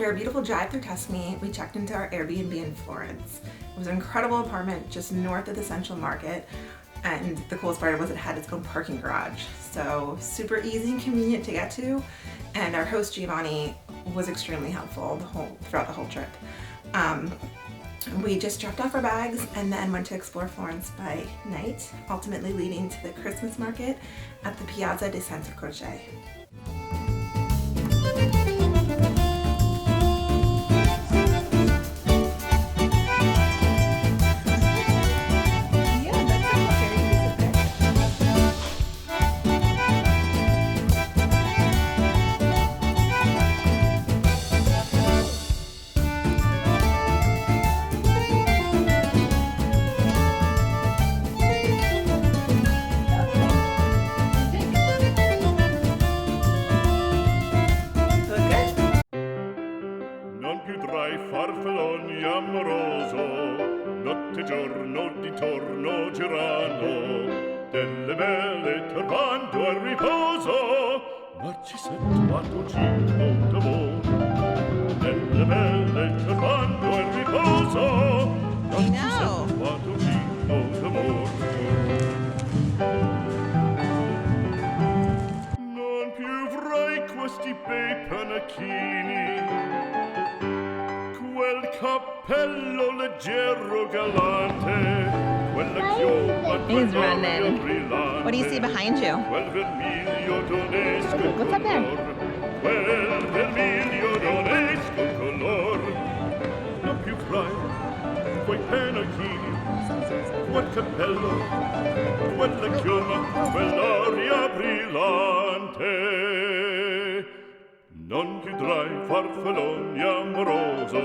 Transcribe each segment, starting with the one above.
After a beautiful drive through Tuscany, we checked into our Airbnb in Florence. It was an incredible apartment just north of the Central Market, and the coolest part was it had its own parking garage. So super easy and convenient to get to, and our host Giovanni was extremely helpful throughout the whole trip. We just dropped off our bags and then went to explore Florence by night, ultimately leading to the Christmas market at the Ponte Santa Croce. Farfalloni amoroso, notte giorno di torno girando, delle belle turbando al riposo, ma ci sei trovato giro d'amore. Delle belle turbando al riposo, ma ci sei trovato giro d'amore. Non più avrai questi bei panacchini, quel cappello leggero galante, quella chioma He's running. brillante, What do you see behind you? quel vermiglio d'onesco What's up there? color, quel vermiglio d'onesco color. Non più frai quei penachini, quel cappello, quella chioma, quell'aria brillante. Non chiudrai farfalloni amoroso,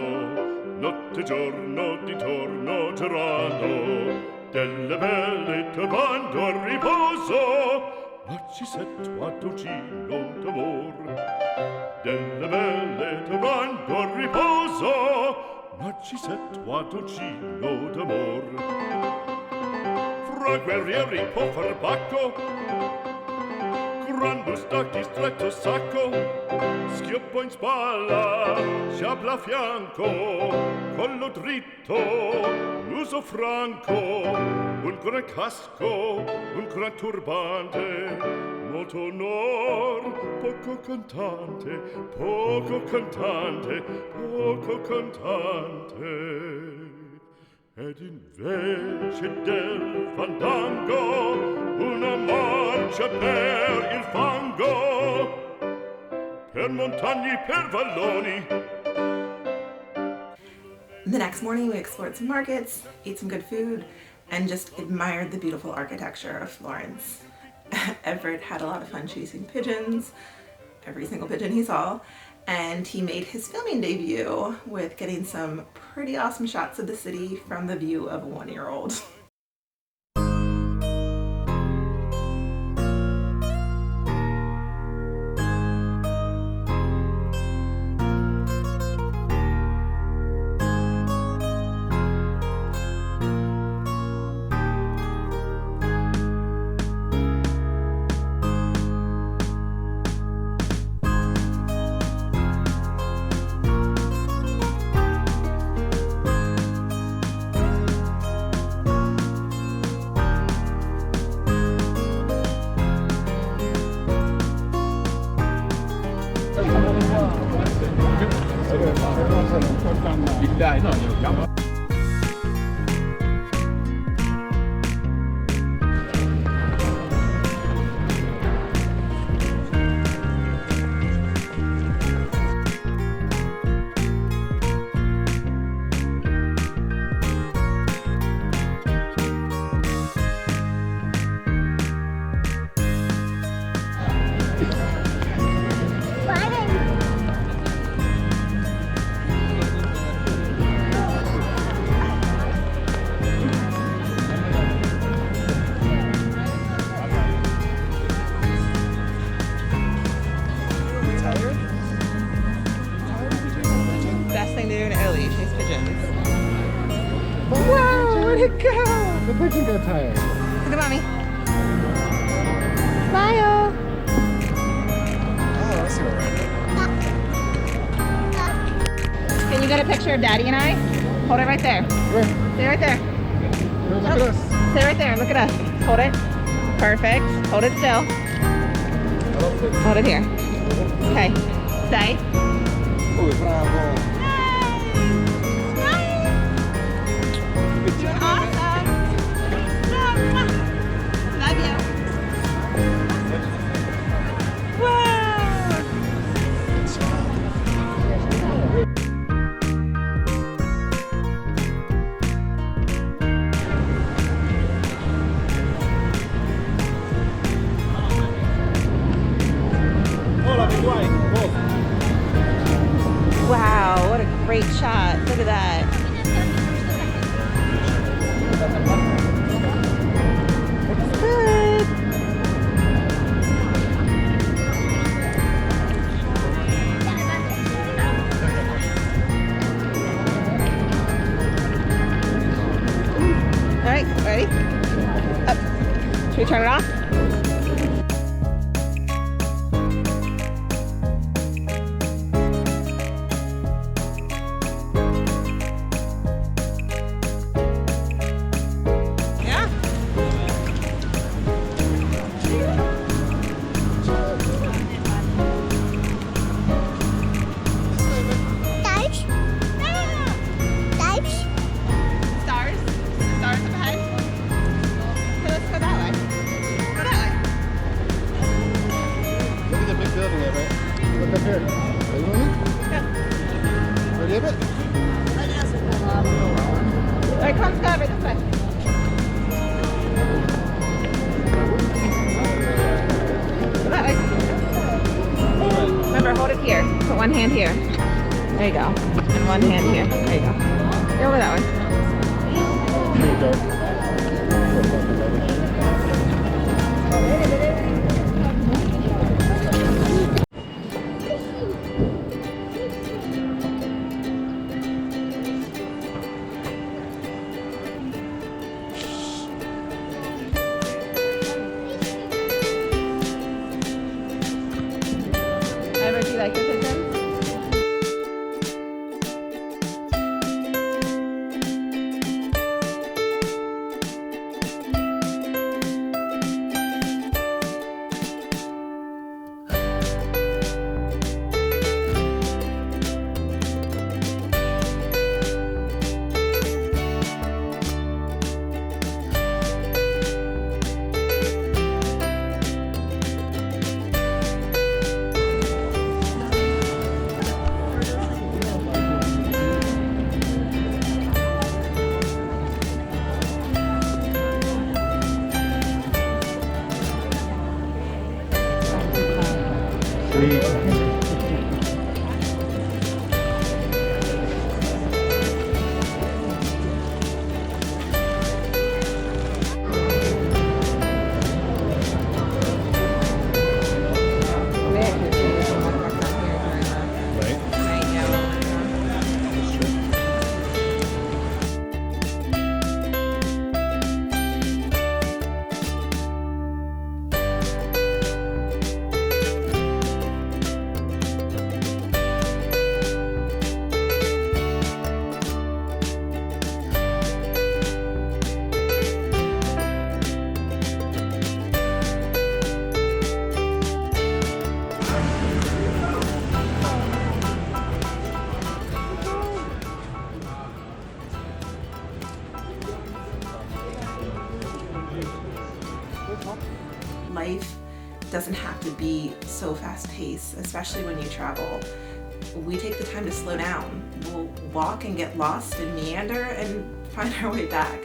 notte giorno di torno girando, delle belle turbando al riposo, ma ci sei trovato giro d'amor. Delle belle turbando al riposo, ma ci sei trovato giro d'amor. Fra guerrieri può far bacco, gran bustacchi stretto sacco, schioppo in spalla, sciabla a fianco, collo dritto, muso franco, un gran casco, un gran turbante, molto onor, poco cantante, poco cantante, poco cantante. Ed invece del fandango una marcia per il fango, per montagne, per valloni. The next morning we explored some markets, ate some good food, and just admired the beautiful architecture of Florence. Everett had a lot of fun chasing pigeons, every single pigeon he saw, and he made his filming debut with getting some pretty awesome shots of the city from the view of a 1-year-old. Dai, no, andiamo. Where'd it go? The pigeon got tired. Look at mommy. Smile. Oh, I see what we're doing. get a picture of Daddy and I? Hold it right there. Where? Stay right there. Look at us. Stay right there. Look at us. Hold it. Perfect. Hold it still. Hold it here. Okay. Stay. Oh, bravo. You're awesome. Love you. Wow. Wow, what a great shot. Look at that. Looks good. All right, ready? Up. Should we turn it off? Yeah. Stars? Stars up ahead? Okay, let's go that way. Go that way. Look at the big building, Everett. Look up here. Are you moving? Yeah. Ready, Everett? All right, come on, Scott, right this way. Go that way. Remember, hold it here. Put one hand here. There you go. And one hand here. There you go. Go over that way. Here you go. Ever, do you like the pigeons? Life doesn't have to be so fast-paced, especially when you travel. We take the time to slow down. We'll walk and get lost and meander and find our way back.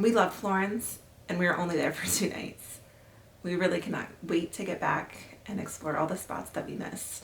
We love Florence, and we were only there for 2 nights. We really cannot wait to get back and explore all the spots that we missed.